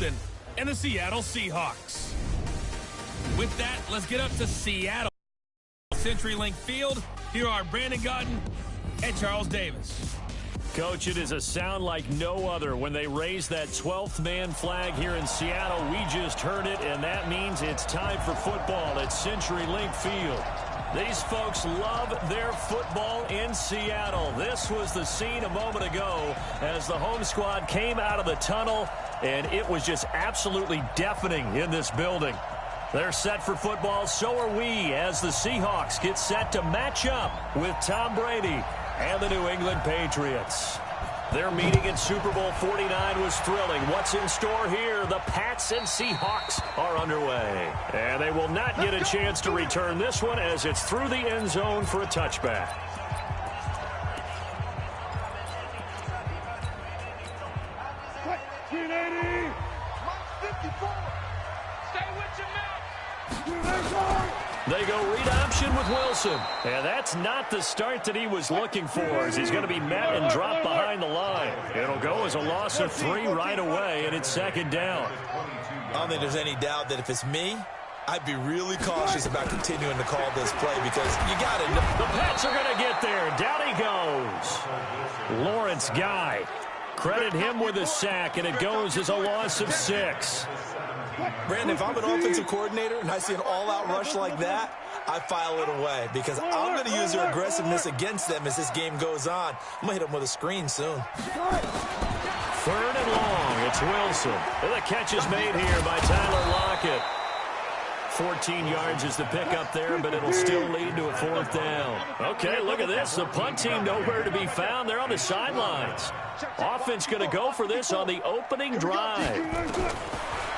Wilson and the Seattle Seahawks. With that, let's get up to Seattle. CenturyLink Field. Here are Brandon Gaudin and Charles Davis. Coach, it is a sound like no other when they raise that 12th man flag here in Seattle. We just heard it, and that means it's time for football at CenturyLink Field. These folks love their football in Seattle. This was the scene a moment ago as the home squad came out of the tunnel, and it was just absolutely deafening in this building. They're set for football, so are we, as the Seahawks get set to match up with Tom Brady and the New England Patriots. Their meeting in Super Bowl 49 was thrilling. What's in store here? The Pats and Seahawks are underway. And they will not get a chance to return this one as it's through the end zone for a touchback. They go read option with Wilson. And that's not the start that he was looking for, as he's going to be met and dropped behind the line. It'll go as a loss of 3 right away, and it's second down. I don't think there's any doubt that if it's me, I'd be really cautious about continuing to call this play because you got to know. The Pats are going to get there. Down he goes. Lawrence Guy. Credit him with a sack, and it goes as a loss of 6. Brandon, if I'm an offensive coordinator and I see an all-out rush like that, I file it away because I'm going to use their aggressiveness against them as this game goes on. I'm going to hit them with a screen soon. 3rd and long. It's Wilson. And the catch is made here by Tyler Lockett. 14 yards is the pickup there, but it'll still lead to a 4th down. Okay, look at this. The punt team nowhere to be found. They're on the sidelines. Offense going to go for this on the opening drive.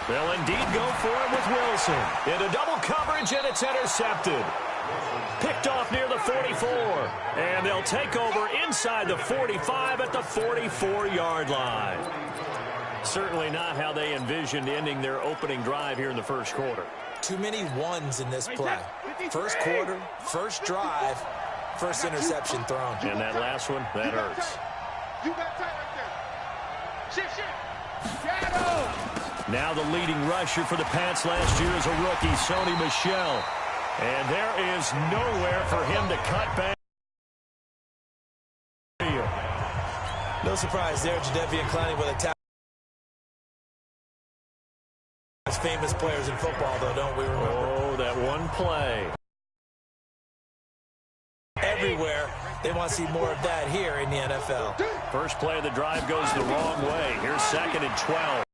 They'll indeed go for it with Wilson. Into double coverage, and it's intercepted. Picked off near the 44. And they'll take over inside the 45 at the 44-yard line. Certainly not how they envisioned ending their opening drive here in the first quarter. Too many ones in this play. First quarter, first drive, first interception thrown. And that last one, that hurts. You got tight right there. Shift. Shadow. Now the leading rusher for the Pats last year is a rookie, Sony Michel. And there is nowhere for him to cut back. No surprise there, Jadeveon Clowney with a tackle. Famous players in football, though, don't we remember? Oh, that one play. Everywhere. They want to see more of that here in the NFL. First play of the drive goes the wrong way. Here's 2nd and 12.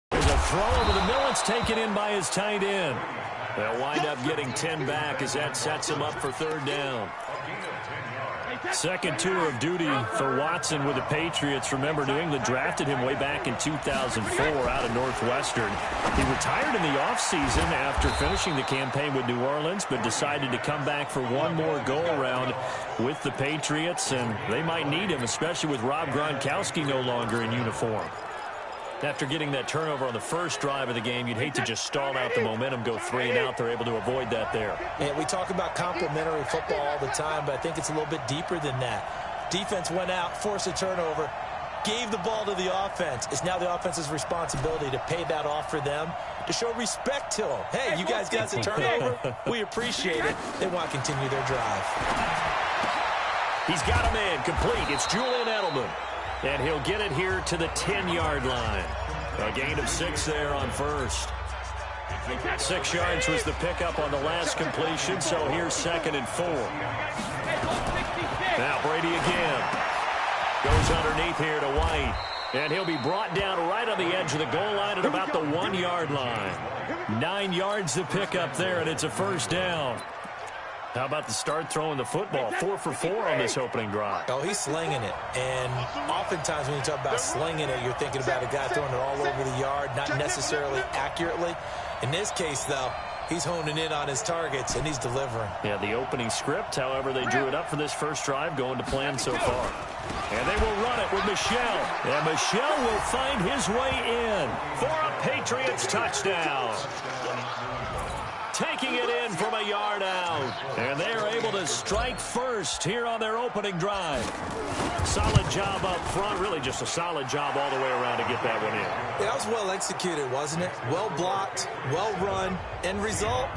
There's a throw over the middle. It's taken in by his tight end. They'll wind up getting 10 back as that sets him up for 3rd down. Second tour of duty for Watson with the Patriots. Remember, New England drafted him way back in 2004 out of Northwestern. He retired in the offseason after finishing the campaign with New Orleans, but decided to come back for one more go-around with the Patriots, and they might need him, especially with Rob Gronkowski no longer in uniform. After getting that turnover on the first drive of the game, you'd hate to just stall out the momentum, go 3 and out. They're able to avoid that there. And we talk about complementary football all the time, but I think it's a little bit deeper than that. Defense went out, forced a turnover, gave the ball to the offense. It's now the offense's responsibility to pay that off for them, to show respect to them. Hey, you guys got the turnover. We appreciate it. They want to continue their drive. He's got him in, complete. It's Julian Edelman. And he'll get it here to the 10-yard line. A gain of 6 there on first. 6 yards was the pickup on the last completion, so here's 2nd and 4. Now Brady again. Goes underneath here to White. And he'll be brought down right on the edge of the goal line at about the 1-yard line. 9 yards to pick up there, and it's a 1st down. How about the start throwing the football? 4 for 4 on this opening drive. Oh, he's slinging it. And oftentimes when you talk about slinging it, you're thinking about a guy throwing it all over the yard, not necessarily accurately. In this case, though, he's honing in on his targets, and he's delivering. Yeah, the opening script, however, they drew it up for this first drive, going to plan so far. And they will run it with Michel. And Michel will find his way in for a Patriots touchdown. taking it in from a yard out. And they are able to strike first here on their opening drive. Solid job up front. Really just a solid job all the way around to get that one in. That was well executed, wasn't it? Well blocked, well run. End result,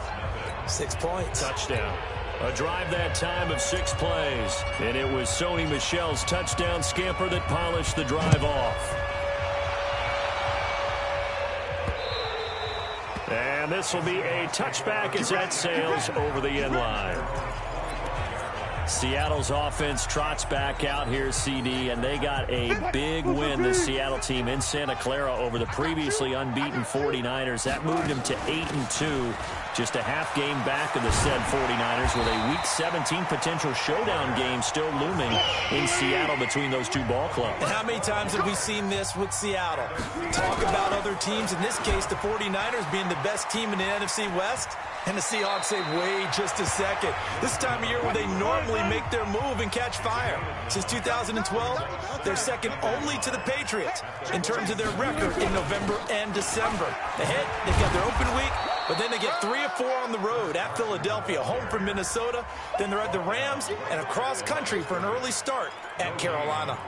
6 points. Touchdown. A drive that time of 6 plays. And it was Sony Michel's touchdown scamper that polished the drive off. And this will be a touchback as that sails over the end line. Seattle's offense trots back out here, CD, and they got a big win, the Seattle team, in Santa Clara over the previously unbeaten 49ers. That moved them to 8-2, just a half game back of the said 49ers, with a Week 17 potential showdown game still looming in Seattle between those two ball clubs. And how many times have we seen this with Seattle? Talk about other teams, in this case, the 49ers being the best team in the NFC West. And the Seahawks say, wait just a second. This time of year when they normally make their move and catch fire. Since 2012, they're second only to the Patriots in terms of their record in November and December. Ahead, they've got their open week, but then they get 3 or 4 on the road at Philadelphia, home from Minnesota. Then they're at the Rams and across country for an early start at Carolina.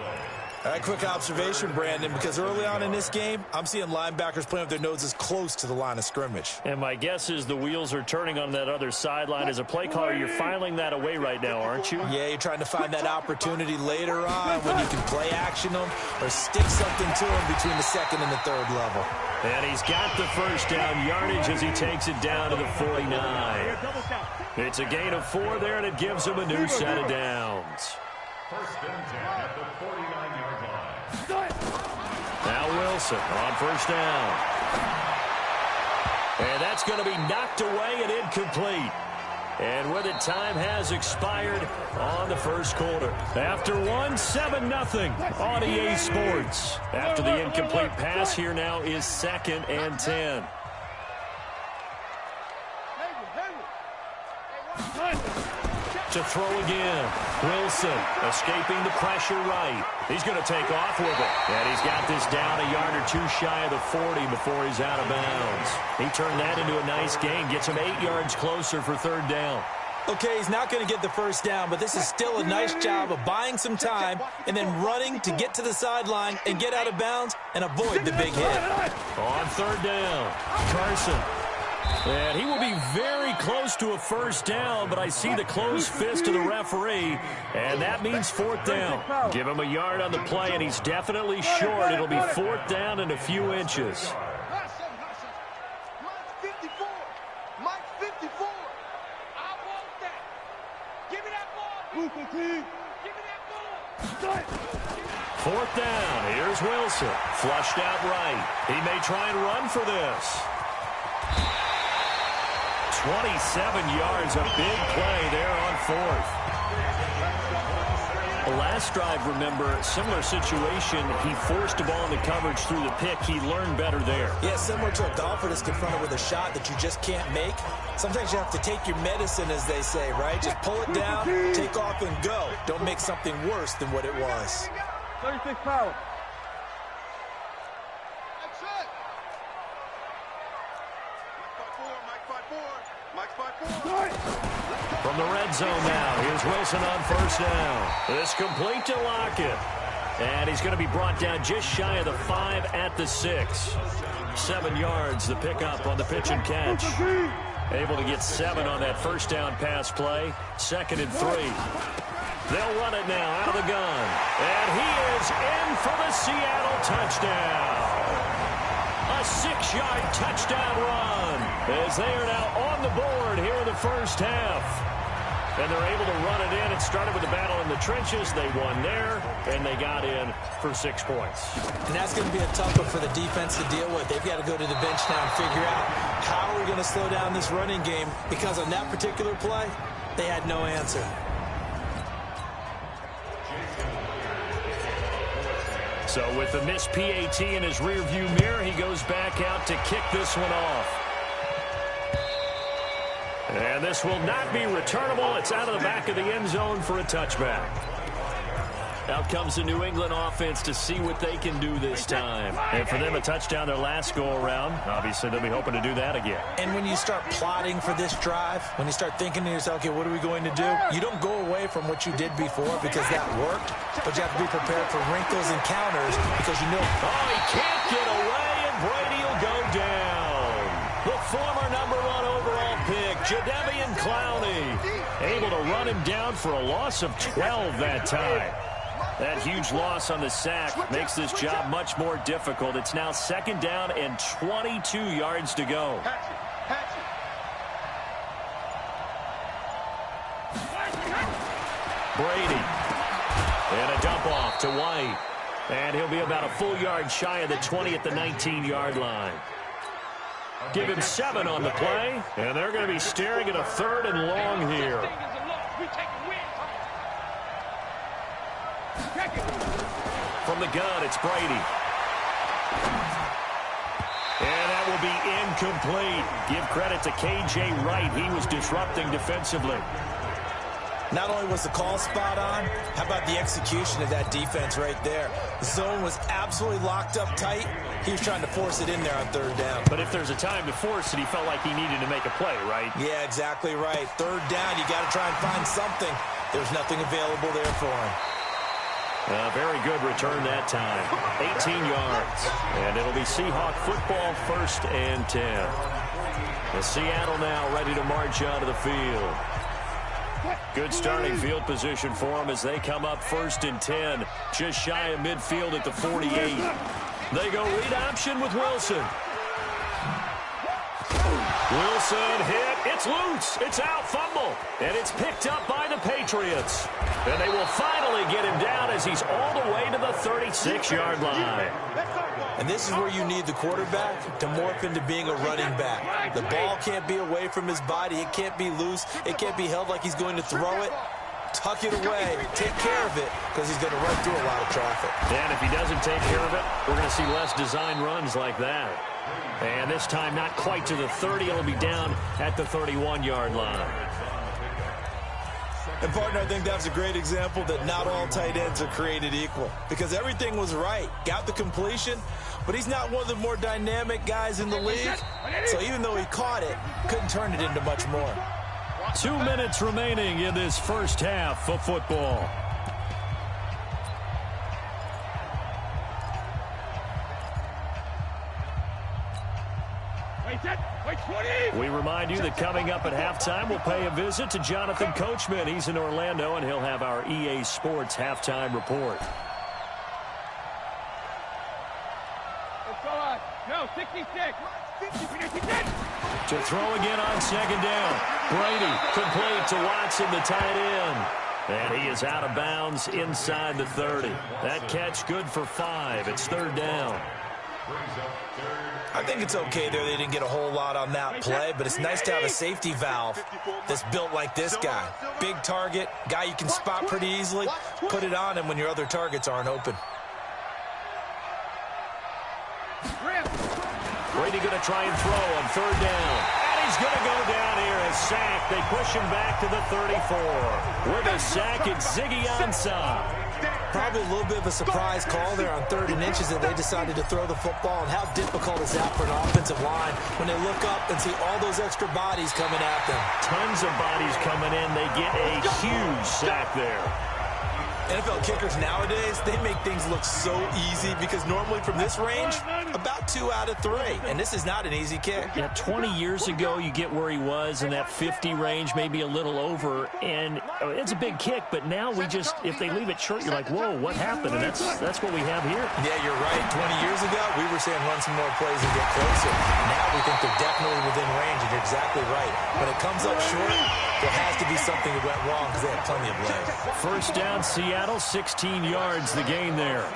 All right, quick observation, Brandon, because early on in this game, I'm seeing linebackers playing with their noses close to the line of scrimmage. And my guess is the wheels are turning on that other sideline. As a play caller, you're filing that away right now, aren't you? Yeah, you're trying to find that opportunity later on when you can play action them or stick something to them between the second and the third level. And he's got the first down yardage as he takes it down to the 49. It's a gain of 4 there, and it gives him a new set of downs. First and 10 at the 49-yard line. Now Wilson on first down. And that's going to be knocked away and incomplete. And with it, time has expired on the first quarter. After one, 7-0 on EA Sports. After the incomplete pass, here now is 2nd and 10. To throw again. Wilson escaping the pressure right. He's going to take off with it. And he's got this down a yard or 2 shy of the 40 before he's out of bounds. He turned that into a nice gain. Gets him 8 yards closer for 3rd down. Okay, he's not going to get the first down, but this is still a nice job of buying some time and then running to get to the sideline and get out of bounds and avoid the big hit. On 3rd down, Carson. And he will be very close to a first down, but I see the closed fist of the referee, and that means 4th down. Give him a yard on the play, and he's definitely short. It'll be 4th down and a few inches. Mike's 54. Mike's 54. I want that. Give me that ball. Give me that ball. 4th down. Here's Wilson. Flushed out right. He may try and run for this. 27 yards, a big play there on 4th. The last drive, remember, similar situation. He forced the ball into coverage through the pick. He learned better there. Yeah, similar to a golfer that's confronted with a shot that you just can't make. Sometimes you have to take your medicine, as they say, right? Just pull it down, take off, and go. Don't make something worse than what it was. 36 power. From the red zone now, here's Wilson on first down. This complete to Lockett. And he's going to be brought down just shy of the 5 at the 6. 7 yards, the pickup on the pitch and catch. Able to get 7 on that first down pass play. 2nd and 3. They'll run it now out of the gun. And he is in for the Seattle touchdown. A 6-yard touchdown run as they are now on the board here in the first half. And they're able to run it in. It started with a battle in the trenches. They won there, and they got in for 6 points. And that's going to be a tough one for the defense to deal with. They've got to go to the bench now and figure out how are we going to slow down this running game, because on that particular play, they had no answer. So with the missed PAT in his rearview mirror, he goes back out to kick this one off. And this will not be returnable. It's out of the back of the end zone for a touchback. Out comes the New England offense to see what they can do this time. And for them, a touchdown their last go-around. Obviously, they'll be hoping to do that again. And when you start plotting for this drive, when you start thinking to yourself, okay, what are we going to do? You don't go away from what you did before because that worked, but you have to be prepared for wrinkles and counters because you know. Oh, he can't get away, and Brady will go down. The former #1 overall pick, Jadeveon Clowney, able to run him down for a loss of 12 that time. That huge loss on the sack makes this job much more difficult. It's now 2nd down and 22 yards to go. Brady. And a dump off to White. And he'll be about a full yard shy of the 20 at the 19-yard line. Give him 7 on the play. And they're going to be staring at a 3rd and long here. From the gun, it's Brady. And that will be incomplete. Give credit to K.J. Wright. He was disrupting defensively. Not only was the call spot on, how about the execution of that defense right there? The zone was absolutely locked up tight. He was trying to force it in there on 3rd down. But if there's a time to force it, he felt like he needed to make a play, right? Yeah, exactly right. 3rd down, you got to try and find something. There's nothing available there for him. A very good return that time. 18 yards. And it'll be Seahawk football, 1st and 10. The Seattle now ready to march out of the field. Good starting field position for them as they come up 1st and 10. Just shy of midfield at the 48. They go read option with Wilson. Wilson hit. It's loose. It's out. Fumble. And it's picked up by the Patriots. And they will finally get him down as he's all the way to the 36-yard line. And this is where you need the quarterback to morph into being a running back. The ball can't be away from his body. It can't be loose. It can't be held like he's going to throw it. Tuck it away. Take care of it because he's going to run through a lot of traffic. And if he doesn't take care of it, we're going to see less design runs like that. And this time not quite to the 30. It'll be down at the 31-yard line. And, partner, I think that was a great example that not all tight ends are created equal because everything was right. Got the completion, but he's not one of the more dynamic guys in the league. So even though he caught it, couldn't turn it into much more. 2 minutes remaining in this first half of football. We remind you that coming up at halftime, we'll pay a visit to Jonathan Coachman. He's in Orlando, and he'll have our EA Sports halftime report. No, 66. To throw again on 2nd down. Brady complete to Watson, the tight end. And he is out of bounds inside the 30. That catch good for 5. It's 3rd down. I think it's okay there. They didn't get a whole lot on that play, but it's nice to have a safety valve that's built like this guy. Big target, guy you can spot pretty easily. Put it on him when your other targets aren't open. Brady going to try and throw on 3rd down. And he's going to go down here as sacked. They push him back to the 34. With a sack, it's Ziggy Ansah. Probably a little bit of a surprise call there on 3rd and inches that they decided to throw the football. And how difficult is that for an offensive line when they look up and see all those extra bodies coming at them? Tons of bodies coming in. They get a huge sack there. NFL kickers nowadays, they make things look so easy because normally from this range, about 2 out of 3. And this is not an easy kick. Yeah, 20 years ago, you get where he was in that 50 range, maybe a little over. And it's a big kick, but now we just, if they leave it short, you're like, whoa, what happened? And that's what we have here. Yeah, you're right. 20 years ago, we were saying run some more plays and get closer. Now we think they're definitely within range, and you're exactly right. When it comes up short, there has to be something that went wrong because they had plenty of legs. 1st down, Seattle, 16 yards the gain there.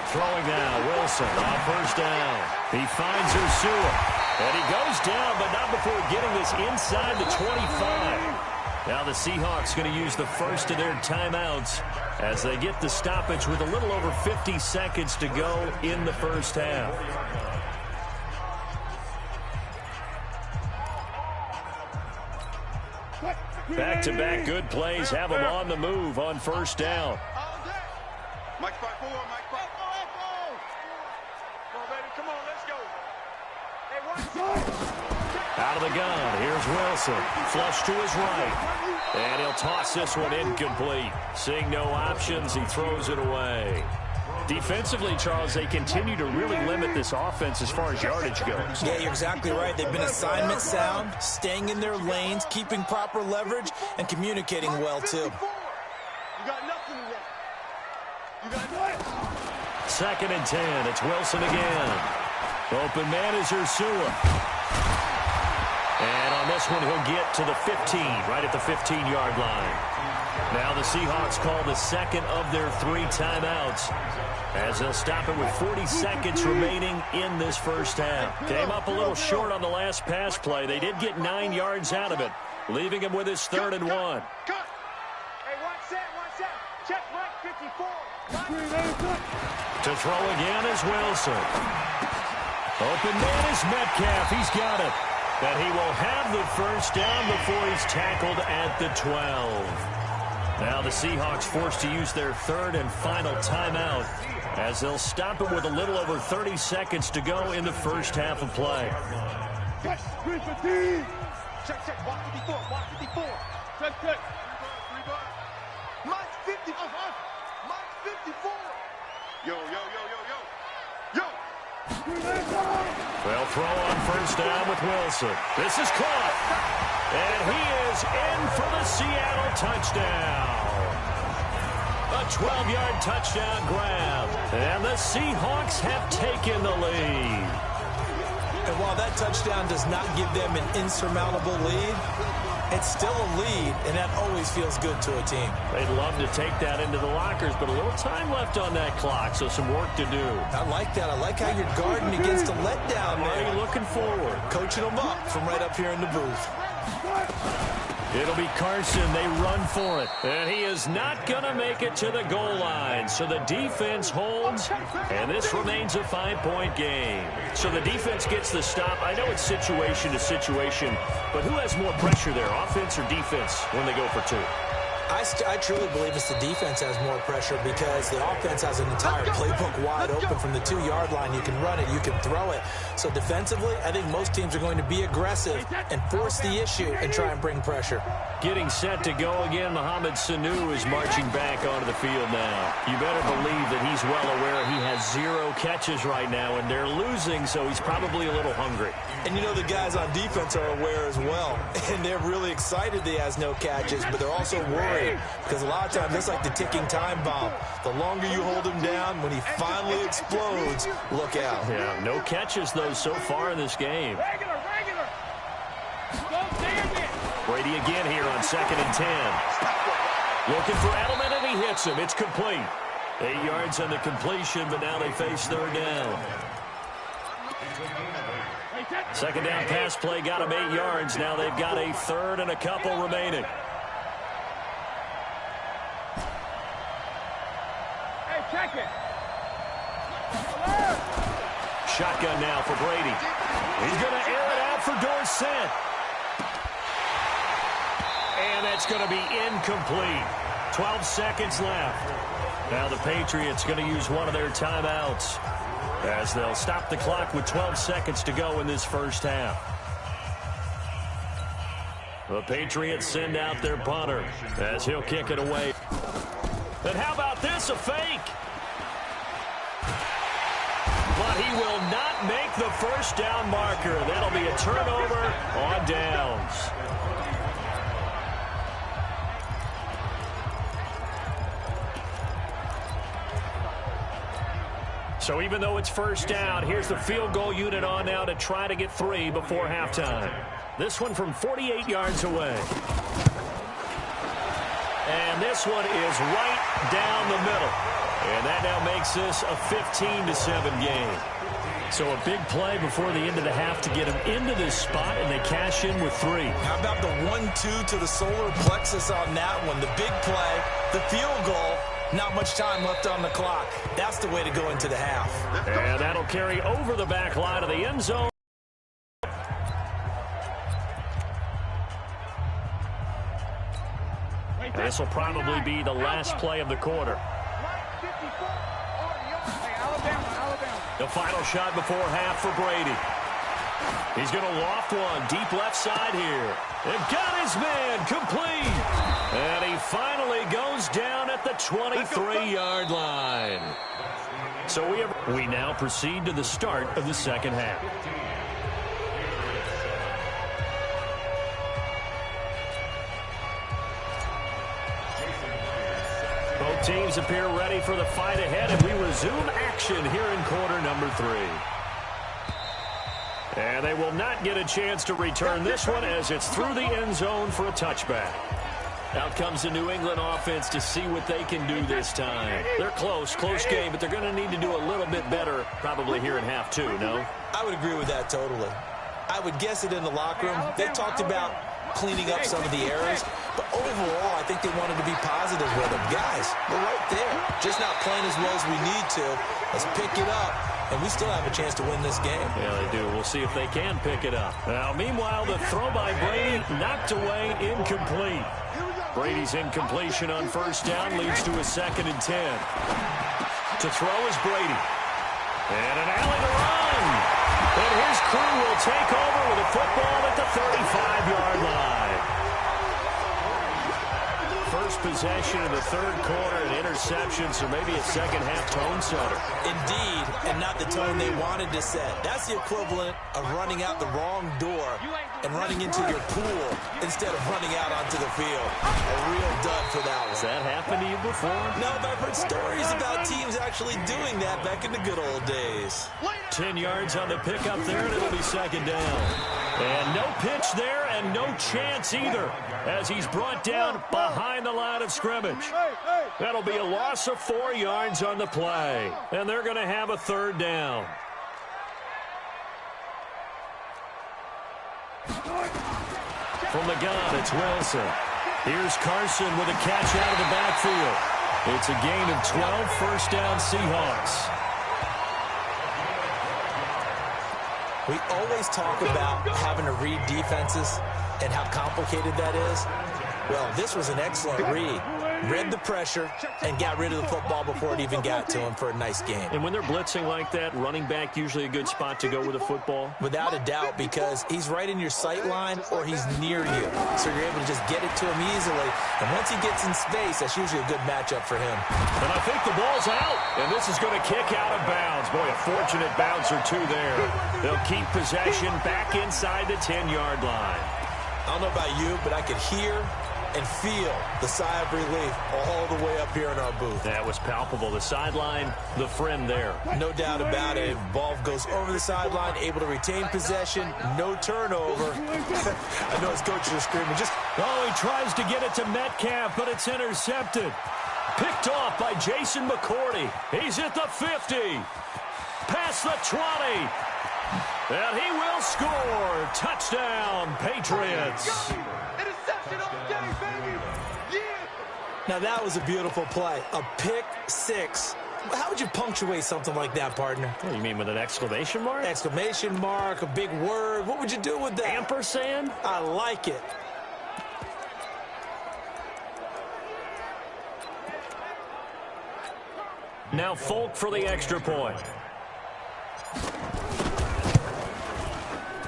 Throwing now, Wilson on 1st down. He finds Ursua, and he goes down, but not before getting this inside the 25. Now the Seahawks going to use the first of their timeouts as they get the stoppage with a little over 50 seconds to go in the first half. Back-to-back good plays have them on the move on first down. Mike 5-4, Mike 5-4. Come on, baby, come on, let's go. Hey, Out of the gun, here's Wilson. Flush to his right. And he'll toss this one incomplete. Seeing no options, he throws it away. Defensively, Charles, they continue to really limit this offense as far as yardage goes. Yeah, you're exactly right. They've been assignment sound, staying in their lanes, keeping proper leverage, and communicating well, too. You got nothing today. You got nothing. 2nd and 10. It's Wilson again. Open man is Ursula. And on this one, he'll get to the 15, right at the 15-yard line. Now the Seahawks call the second of their 3 timeouts, as they'll stop it with 40 seconds remaining in this first half. Came up a little short on the last pass play. They did get 9 yards out of it, leaving him with his 3rd and 1. Cut. Hey, watch that. Check right 54. To throw again is Wilson. Open man is Metcalf. He's got it. And he will have the first down before he's tackled at the 12. Now the Seahawks forced to use their 3rd and final timeout, as they'll stop it with a little over 30 seconds to go in the first half of play. Check. Watch 54. Check. Mike 54. Mike 54. Yo. They'll throw on first down with Wilson. This is caught. And he is in for the Seattle touchdown. A 12-yard touchdown grab. And the Seahawks have taken the lead. And while that touchdown does not give them an insurmountable lead, it's still a lead, and that always feels good to a team. They'd love to take that into the lockers, but a little time left on that clock, so some work to do. I like that. I like how you're guarding against a letdown there. Already looking forward. Coaching them up from right up here in the booth. It'll be Carson. They run for it. And he is not going to make it to the goal line. So the defense holds, and this remains a 5-point game. So the defense gets the stop. I know it's situation to situation, but who has more pressure there, offense or defense, when they go for 2? I truly believe it's the defense has more pressure because the offense has an entire playbook wide open from the 2-yard line. You can run it, you can throw it. So defensively, I think most teams are going to be aggressive and force the issue and try and bring pressure. Getting set to go again, Mohamed Sanu is marching back onto the field now. You better believe that he's well aware he has 0 catches right now, and they're losing, so he's probably a little hungry. And you know the guys on defense are aware as well, and they're really excited he has no catches, but they're also worried because a lot of times it's like the ticking time bomb. The longer you hold him down, when he finally explodes, look out. Yeah, no catches, though, so far in this game. Regular. Don't stand it. Brady again here on 2nd and 10. Looking for Edelman, and he hits him. It's complete. 8 yards on the completion, but now they face 3rd down. 2nd down pass play got him 8 yards. Now they've got a 3rd and a couple remaining. Hey, check it. Shotgun now for Brady. He's going to air it out for Dorsett. And that's going to be incomplete. 12 seconds left. Now the Patriots going to use one of their timeouts, as they'll stop the clock with 12 seconds to go in this first half. The Patriots send out their punter as he'll kick it away. And how about this, a fake? But he will not make the first down marker. That'll be a turnover on downs. So even though it's first down, here's the field goal unit on now to try to get 3 before halftime. This one from 48 yards away. And this one is right down the middle. And that now makes this a 15-7 game. So a big play before the end of the half to get them into this spot, and they cash in with 3. How about the 1-2 to the solar plexus on that one? The big play, the field goal. Not much time left on the clock. That's the way to go into the half. And that'll carry over the back line of the end zone. This will probably be the last play of the quarter. The final shot before half for Brady. He's going to loft one deep left side here. And got his man complete. And he finally goes down at the 23-yard line. So we now proceed to the start of the second half. Both teams appear ready for the fight ahead, and we resume action here in quarter number 3. And they will not get a chance to return this one as it's through the end zone for a touchback. Out comes the New England offense to see what they can do this time. They're close game, but they're going to need to do a little bit better probably here in half 2, no? I would agree with that totally. I would guess it in the locker room. They talked about cleaning up some of the errors, but overall, I think they wanted to be positive with them. Guys, we're right there. Just not playing as well as we need to. Let's pick it up, and we still have a chance to win this game. Yeah, they do. We'll see if they can pick it up. Now, meanwhile, the throw by Brady knocked away, incomplete. Brady's incompletion on first down leads to a 2nd and 10. To throw is Brady. And an alley to run. And his crew will take over with a football at the 35-yard line. First possession in the third quarter, an interception, so maybe a second-half tone setter. Indeed, and not the tone they wanted to set. That's the equivalent of running out the wrong door and running into your pool instead of running out onto the field. A real dud for that one. Has that happened to you before? No, but I've heard stories about teams actually doing that back in the good old days. 10 yards on the pickup there, and it'll be second down. And no pitch there, and no chance either, as he's brought down behind the line of scrimmage. That'll be a loss of 4 yards on the play, and they're going to have a third down. From the gun, it's Wilson. Here's Carson with a catch out of the backfield. It's a gain of 12, first down Seahawks. We always talk about having to read defenses and how complicated that is. Well, this was an excellent read. Read the pressure and got rid of the football before it even got to him for a nice game. And when they're blitzing like that, running back usually a good spot to go with a football? Without a doubt, because he's right in your sight line or he's near you. So you're able to just get it to him easily. And once he gets in space, that's usually a good matchup for him. And I think the ball's out. And this is going to kick out of bounds. Boy, a fortunate bounce or two there. They'll keep possession back inside the 10-yard line. I don't know about you, but I could hear and feel the sigh of relief all the way up here in our booth. That was palpable. The sideline, the friend there. No doubt about it. Ball goes over the sideline, able to retain possession, no turnover. I know his coaches are screaming. Oh, he tries to get it to Metcalf, but it's intercepted. Picked off by Jason McCourty. He's at the 50. Past the 20. And he will score. Touchdown, Patriots. Now that was a beautiful play. A pick six. How would you punctuate something like that, partner? What, you mean with an exclamation mark? Exclamation mark, a big word. What would you do with that? Ampersand? I like it. Now Folk for the extra point.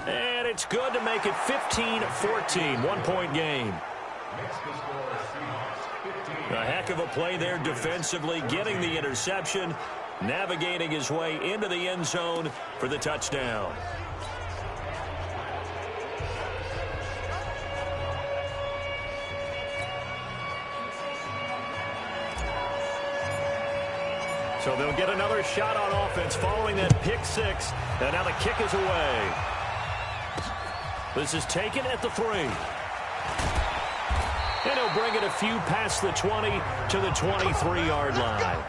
And it's good to make it 15-14, 1-point game. A heck of a play there defensively, getting the interception, navigating his way into the end zone for the touchdown. So they'll get another shot on offense following that pick six, and now the kick is away. This is taken at the 3. And he'll bring it a few past the 20 to the 23-yard line.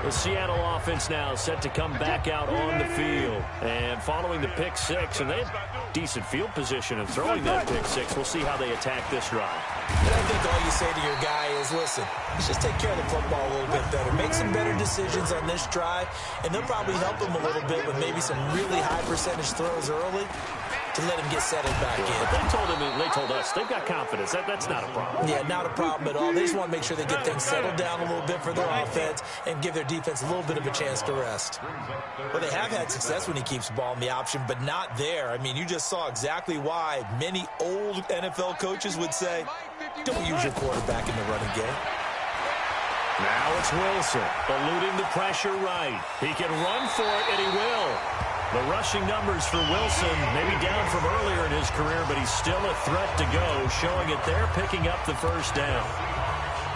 The Seattle offense now set to come back out on the field. And following the pick six, and they have decent field position of throwing that pick six. We'll see how they attack this drive. And I think all you say to your guy is, listen, let's just take care of the football a little bit better. Make some better decisions on this drive, and they'll probably help him a little bit with maybe some really high percentage throws early. to let him get settled back in. But they told us they've got confidence. That's not a problem. Yeah, not a problem at all. They just want to make sure they get things settled down a little bit for their offense and give their defense a little bit of a chance to rest. Well, they have had success when he keeps the ball in the option, but not there. I mean, you just saw exactly why many old NFL coaches would say, don't use your quarterback in the running game. Now it's Wilson, eluding the pressure right. He can run for it, and he will. The rushing numbers for Wilson may be down from earlier in his career, but he's still a threat to go, showing it they're picking up the first down.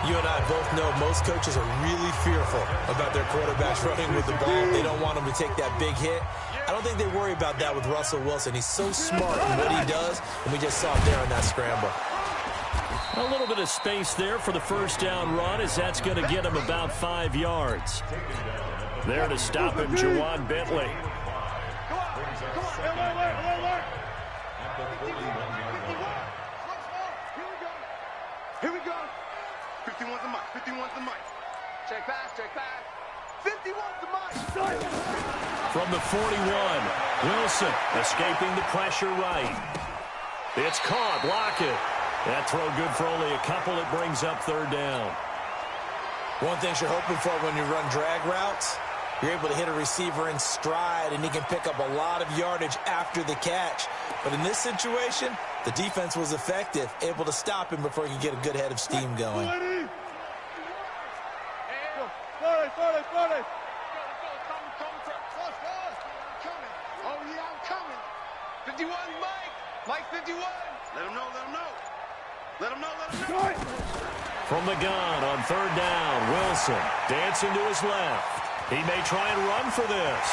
You and I both know most coaches are really fearful about their quarterbacks running with the ball. They don't want them to take that big hit. I don't think they worry about that with Russell Wilson. He's so smart in what he does, and we just saw it there on that scramble. A little bit of space there for the first down run, as that's going to get him about 5 yards. There to stop him, Juwan Bentley. Here we go. 51's the mic. 51's the mic. Check pass. 51's the mic. From the 41, Wilson escaping the pressure right. It's caught. Block it. That throw good for only a couple. It brings up third down. One thing you're hoping for when you run drag routes, you're able to hit a receiver in stride, and he can pick up a lot of yardage after the catch. But in this situation, the defense was effective, able to stop him before he could get a good head of steam going. 40. Oh, yeah, I'm coming. 51, Mike 51. Let him know. From the gun on third down, Wilson dancing to his left. He may try and run for this.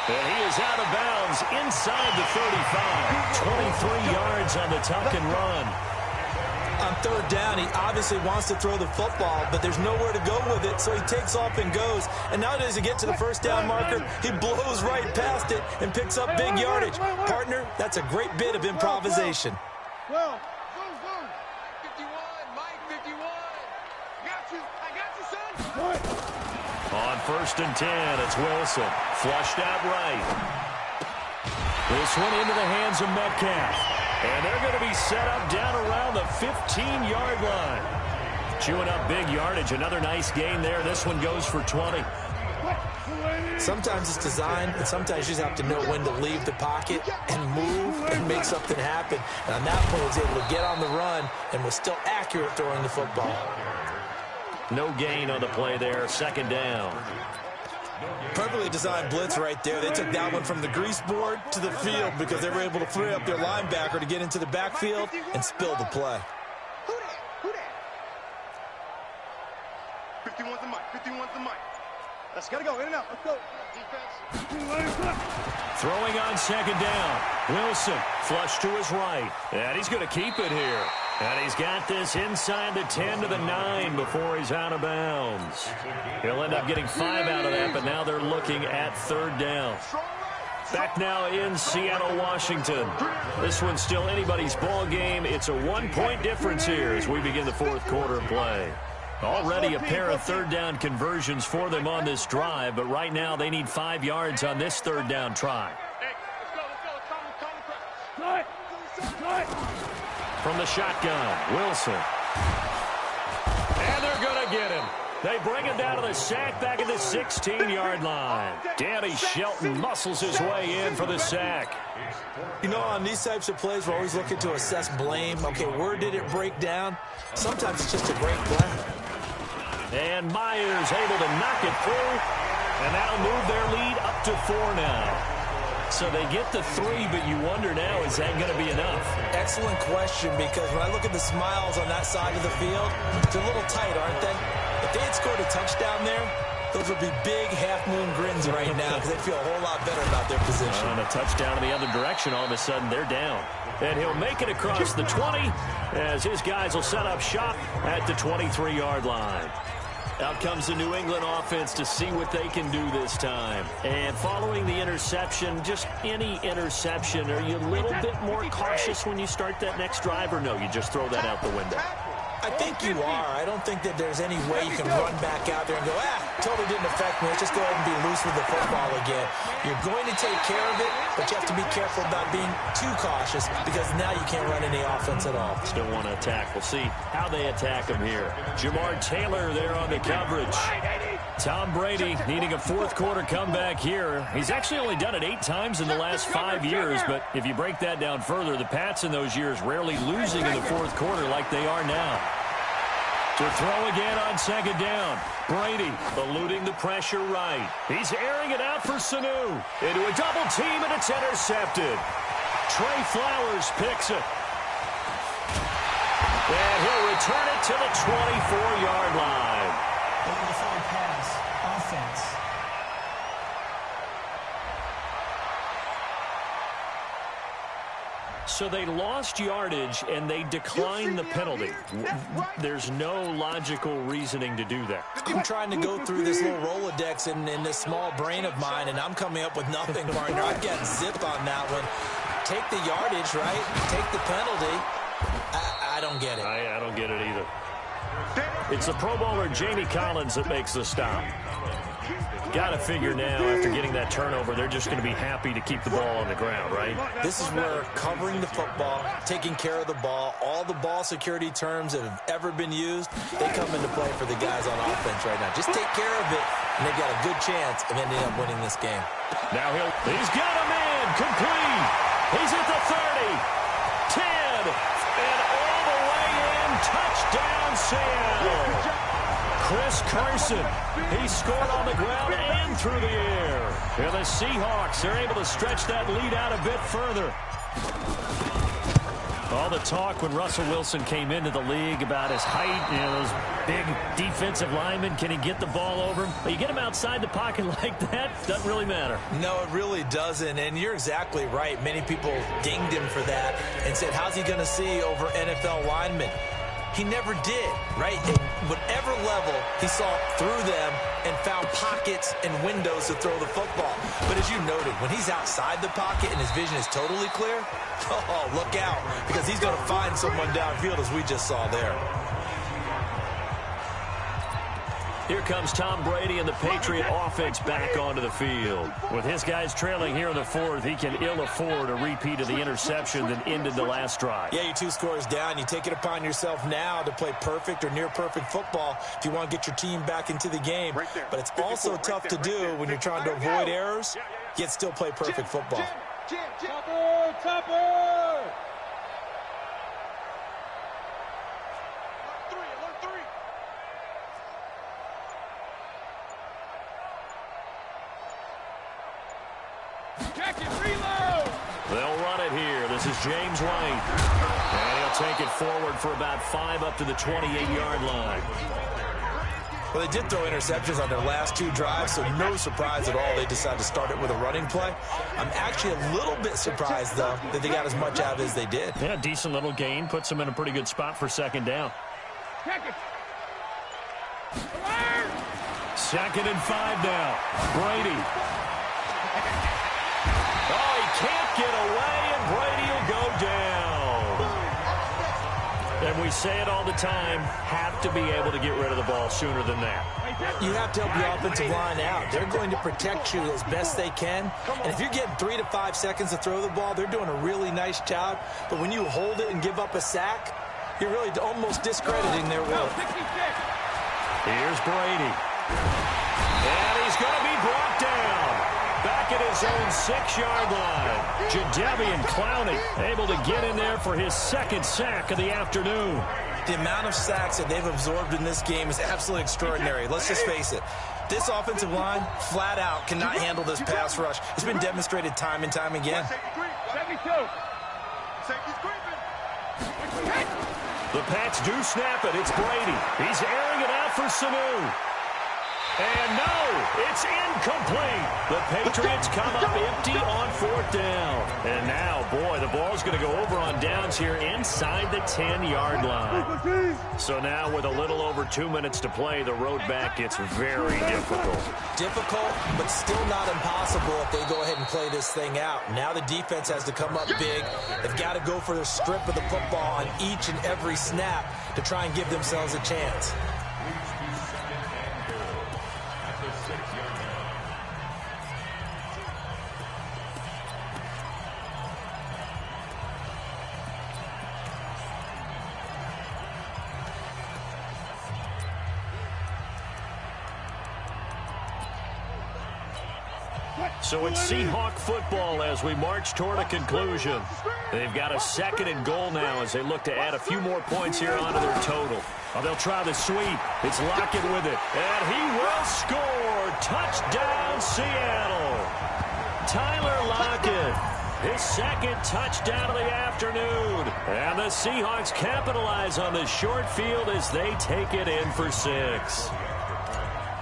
And he is out of bounds inside the 35. 23 yards on the tuck and run. On third down, he obviously wants to throw the football, but there's nowhere to go with it, so he takes off and goes. And now as he gets to the first down marker, he blows right past it and picks up big yardage. Partner, that's a great bit of improvisation. Well, zoom. 51, Mike 51. I got you, son. On first and 10, it's Wilson. Flushed out right. This one into the hands of Metcalf. And they're going to be set up down around the 15-yard line. Chewing up big yardage. Another nice gain there. This one goes for 20. Sometimes it's designed, and sometimes you just have to know when to leave the pocket and move and make something happen. And on that point, he was able to get on the run and was still accurate throwing the football. No gain on the play there. Second down. Perfectly designed blitz right there. They took that one from the grease board to the field because they were able to free up their linebacker to get into the backfield and spill the play. Who that? 51's the mic. Let's gotta go. In and out. Let's go. Defense. Throwing on second down. Wilson flush to his right. And he's going to keep it here. And he's got this inside the 10 to the 9 before he's out of bounds. He'll end up getting 5 out of that, but now they're looking at third down. Back now in Seattle, Washington. This one's still anybody's ball game. It's a 1-point difference here as we begin the fourth quarter play. Already a pair of third down conversions for them on this drive, but right now they need 5 yards on this third down try. From the shotgun, Wilson. And they're going to get him. They bring him down to the sack back at the 16-yard line. Danny Shelton muscles his way in for the sack. You know, on these types of plays, we're always looking to assess blame. Okay, where did it break down? Sometimes it's just a great play. And Myers able to knock it through. And that'll move their lead up to 4 now. So they get the 3, but you wonder now, is that going to be enough? Excellent question, because when I look at the smiles on that side of the field, they're a little tight, aren't they? If they had scored a touchdown there, those would be big half-moon grins right now because they feel a whole lot better about their position. On a touchdown in the other direction, all of a sudden they're down. And he'll make it across the 20 as his guys will set up shop at the 23-yard line. Out comes the New England offense to see what they can do this time. And following the interception, just any interception, are you a little bit more cautious when you start that next drive, or no, you just throw that out the window? I think you are. I don't think that there's any way you can run back out there and go, totally didn't affect me. Let's just go ahead and be loose with the football again. You're going to take care of it, but you have to be careful about being too cautious because now you can't run any offense at all. Still want to attack. We'll see how they attack him here. Jamar Taylor there on the coverage. Tom Brady needing a fourth-quarter comeback here. He's actually only done it 8 times in the last 5 years, but if you break that down further, the Pats in those years rarely losing in the fourth quarter like they are now. To throw again on second down. Brady eluding the pressure right. He's airing it out for Sanu. Into a double team, and it's intercepted. Trey Flowers picks it. And he'll return it to the 24-yard line. Over the forward pass. Offense. So they lost yardage, and they declined the penalty. There's no logical reasoning to do that. I'm trying to go through this little Rolodex in this small brain of mine, and I'm coming up with nothing, partner. I've got zip on that one. Take the yardage, right? Take the penalty. I don't get it. I don't get it either. It's the Pro Bowler Jamie Collins that makes the stop. Got to figure now, after getting that turnover, they're just going to be happy to keep the ball on the ground, right? This is where covering the football, taking care of the ball, all the ball security terms that have ever been used, they come into play for the guys on offense right now. Just take care of it, and they've got a good chance of ending up winning this game. Now he's got a man complete. He's at the 30, 10, and all the way in. Touchdown, Seattle. Chris Carson, he scored on the ground and through the air. And the Seahawks are able to stretch that lead out a bit further. All the talk when Russell Wilson came into the league about his height, those big defensive linemen, can he get the ball over him? But you get him outside the pocket like that, doesn't really matter. No, it really doesn't, and you're exactly right. Many people dinged him for that and said, how's he going to see over NFL linemen? He never did, right? At whatever level, he saw through them and found pockets and windows to throw the football. But as you noted, when he's outside the pocket and his vision is totally clear, oh, look out, because he's going to find someone downfield, as we just saw there. Here comes Tom Brady and the Patriot offense back onto the field. With his guys trailing here in the fourth, he can ill afford a repeat of the interception that ended the last drive. Yeah, you're 2 scores down. You take it upon yourself now to play perfect or near perfect football if you want to get your team back into the game. But it's also tough to do when you're trying to avoid errors, yet still play perfect football. Topper! They'll run it here. This is James White. And he'll take it forward for about 5 up to the 28-yard line. Well, they did throw interceptions on their last 2 drives, so no surprise at all they decided to start it with a running play. I'm actually a little bit surprised, though, that they got as much out of it as they did. Yeah, decent little gain. Puts them in a pretty good spot for second down. Second and 5 now. Brady. Oh, he can't get away, and Brady will go down. And we say it all the time, have to be able to get rid of the ball sooner than that. You have to help your offensive line out. They're going to protect you as best they can. And if you're getting 3 to 5 seconds to throw the ball, they're doing a really nice job. But when you hold it and give up a sack, you're really almost discrediting their work. Here's Brady. And he's going to be brought down. Back at his own 6-yard line. Jadeveon Clowney able to get in there for his 2nd sack of the afternoon. The amount of sacks that they've absorbed in this game is absolutely extraordinary. Let's just face it. This offensive line, flat out, cannot handle this pass rush. It's been demonstrated time and time again. The Pats do snap it. It's Brady. He's airing it out for Sanu. And no, it's incomplete. The Patriots come up empty on 4th down. And now, boy, the ball's going to go over on downs here inside the 10-yard line. So now with a little over 2 minutes to play, the road back gets very difficult. Difficult, but still not impossible if they go ahead and play this thing out. Now the defense has to come up big. They've got to go for the strip of the football on each and every snap to try and give themselves a chance. Leads to second and goal at the 6-yard line. So it's Seahawk football as we march toward a conclusion. They've got a second and goal now as they look to add a few more points here onto their total. Oh, they'll try the sweep. It's Lockett with it. And he will score. Touchdown, Seattle. Tyler Lockett. His second touchdown of the afternoon. And the Seahawks capitalize on this short field as they take it in for 6.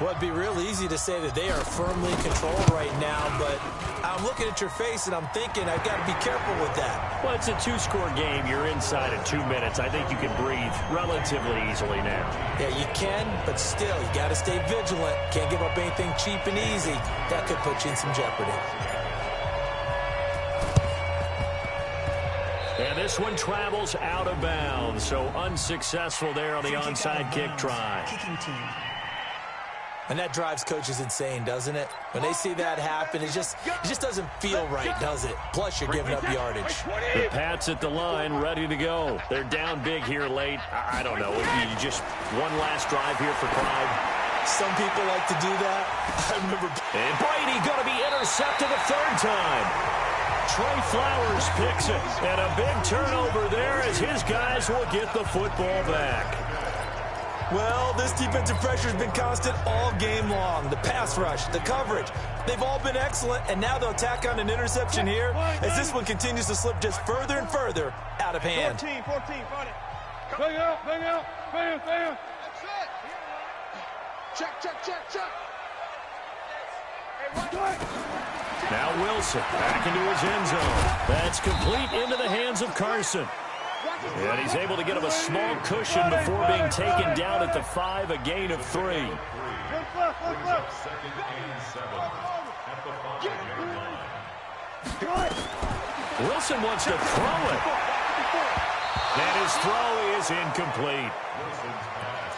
Well, it'd be real easy to say that they are firmly controlled right now, but I'm looking at your face and I'm thinking I've got to be careful with that. Well, it's a 2-score game. You're inside in 2 minutes. I think you can breathe relatively easily now. Yeah, you can, but still, you got to stay vigilant. Can't give up anything cheap and easy. That could put you in some jeopardy. And this one travels out of bounds, so unsuccessful there on the onside kick try. Kicking team. And that drives coaches insane, doesn't it? When they see that happen, it just doesn't feel right, does it? Plus, you're giving up yardage. The Pats at the line, ready to go. They're down big here late. I don't know. You just one last drive here for pride. Some people like to do that. I remember. And Brady going to be intercepted a third time. Trey Flowers picks it. And a big turnover there as his guys will get the football back. Well, this defensive pressure has been constant all game long. The pass rush, the coverage, they've all been excellent, and now they'll tack on an interception here as this one continues to slip just further and further out of hand. 14, find it. Bang out, bam. That's it. Check. Now Wilson back into his end zone. That's complete into the hands of Carson. And he's able to get him a small cushion before being taken down at the 5, a gain of 3. Second and 7 at the 5-yard line. Wilson wants to throw it. And his throw is incomplete.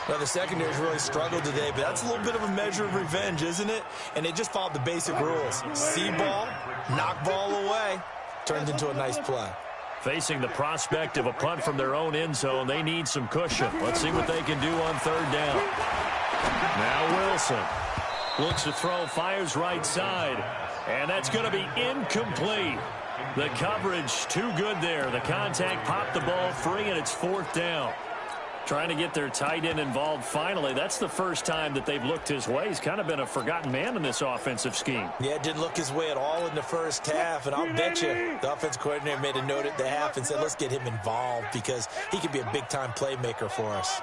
Well, the secondary's really struggled today, but that's a little bit of a measure of revenge, isn't it? And they just followed the basic rules. See ball, knock ball away. Turned into a nice play. Facing the prospect of a punt from their own end zone, they need some cushion. Let's see what they can do on third down. Now Wilson looks to throw, fires right side, and that's going to be incomplete. The coverage too good there. The contact popped the ball free, and it's 4th down. Trying to get their tight end involved finally. That's the first time that they've looked his way. He's kind of been a forgotten man in this offensive scheme. Yeah, it didn't look his way at all in the first half, and I'll bet you the offensive coordinator made a note at the half and said, let's get him involved because he could be a big-time playmaker for us.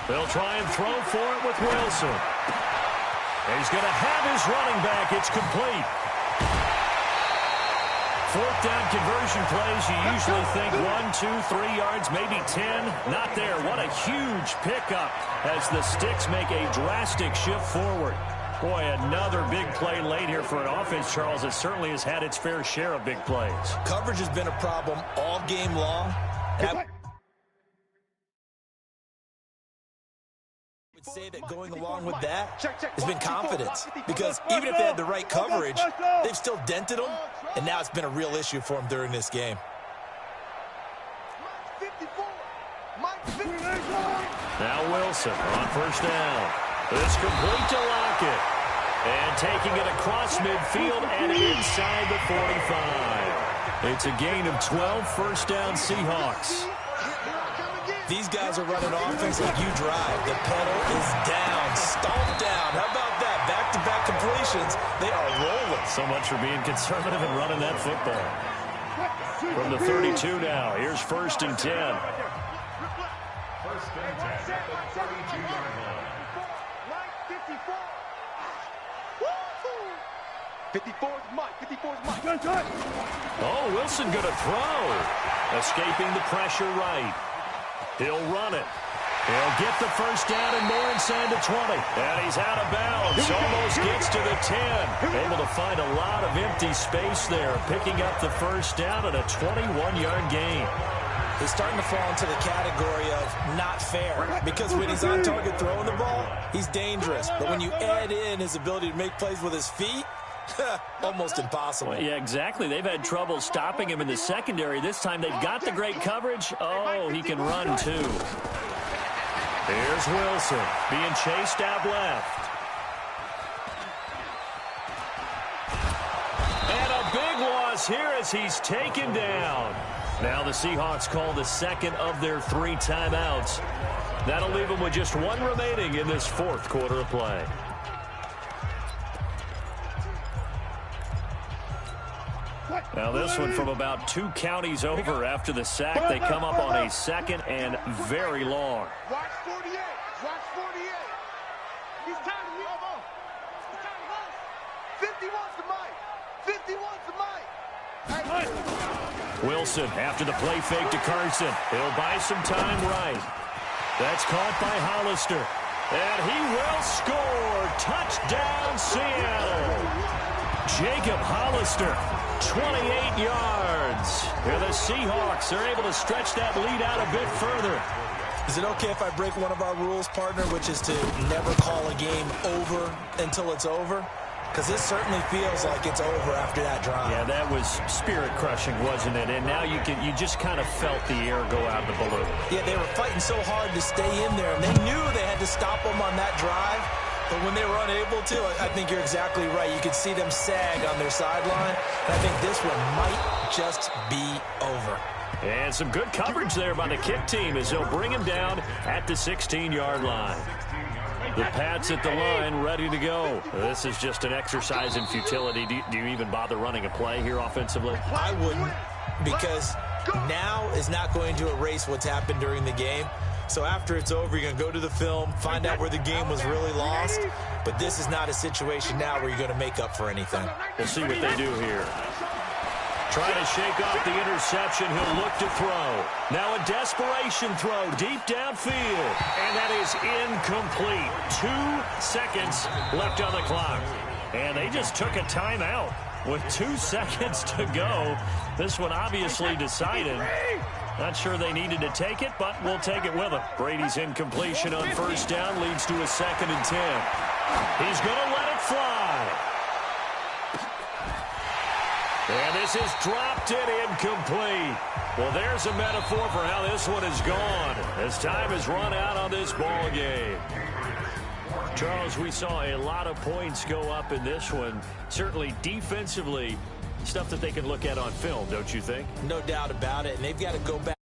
They'll try and throw for it with Wilson. And he's going to have his running back. It's complete. 4th down conversion plays, you usually think 1, 2, 3 yards, maybe 10. Not there. What a huge pickup as the Sticks make a drastic shift forward. Boy, another big play late here for an offense, Charles, that certainly has had its fair share of big plays. Coverage has been a problem all game long. And I would say that going along with that has been confidence, because even if they had the right coverage, they've still dented them, and now it's been a real issue for them during this game. Now Wilson on first down. It's complete to Lockett. And taking it across midfield and inside the 45. It's a gain of 12, first down Seahawks. These guys are running offense like you drive. The pedal is down, stomped down. How about that? Back-to-back completions. They are rolling. So much for being conservative and running that football. From the 32 now, here's 1st and 10. 1st and 10 at the 32-yard line. 54's Mike. Oh, Wilson going to throw. Escaping the pressure right. He'll run it. He'll get the first down and more inside the 20. And he's out of bounds. Almost gets to the 10. Able to find a lot of empty space there. Picking up the first down and a 21-yard gain. He's starting to fall into the category of not fair, because when he's on target throwing the ball, he's dangerous. But when you add in his ability to make plays with his feet, almost impossible. Well, yeah, exactly. They've had trouble stopping him in the secondary. This time they've got the great coverage. Oh, he can run too. Here's Wilson being chased out left. And a big loss here as he's taken down. Now the Seahawks call the second of their 3 timeouts. That'll leave them with just 1 remaining in this 4th quarter of play. Now this one from about 2 counties over after the sack. They come up on a 2nd and very long. Watch 48. Watch 48. He's tired of me. He's tired of us. 50 wants the mic. 50 wants the mic. Hey. Wilson after the play fake to Carson. He'll buy some time right. That's caught by Hollister. And he will score. Touchdown, Seattle. Jacob Hollister, 28 yards. Here the Seahawks are able to stretch that lead out a bit further. Is it okay if I break one of our rules, partner, which is to never call a game over until it's over? Because this certainly feels like it's over after that drive. Yeah, that was spirit-crushing, wasn't it? And now you just kind of felt the air go out of the balloon. Yeah, they were fighting so hard to stay in there, and they knew they had to stop them on that drive. But when they were unable to, I think you're exactly right. You could see them sag on their sideline. And I think this one might just be over. And some good coverage there by the kick team as they'll bring him down at the 16-yard line. The Pats at the line, ready to go. This is just an exercise in futility. Do you even bother running a play here offensively? I wouldn't, because now is not going to erase what's happened during the game. So after it's over, you're going to go to the film, find out where the game was really lost. But this is not a situation now where you're going to make up for anything. We'll see what they do here. Trying to shake off the interception. He'll look to throw. Now a desperation throw deep downfield. And that is incomplete. 2 seconds left on the clock. And they just took a timeout with 2 seconds to go. This one obviously decided. Not sure they needed to take it, but we'll take it with them. Brady's incompletion on first down leads to a 2nd and 10. He's going to let it fly. And this is dropped and incomplete. Well, there's a metaphor for how this one is gone as time has run out on this ball game. Charles, we saw a lot of points go up in this one. Certainly defensively, stuff that they can look at on film, don't you think? No doubt about it. And they've got to go back.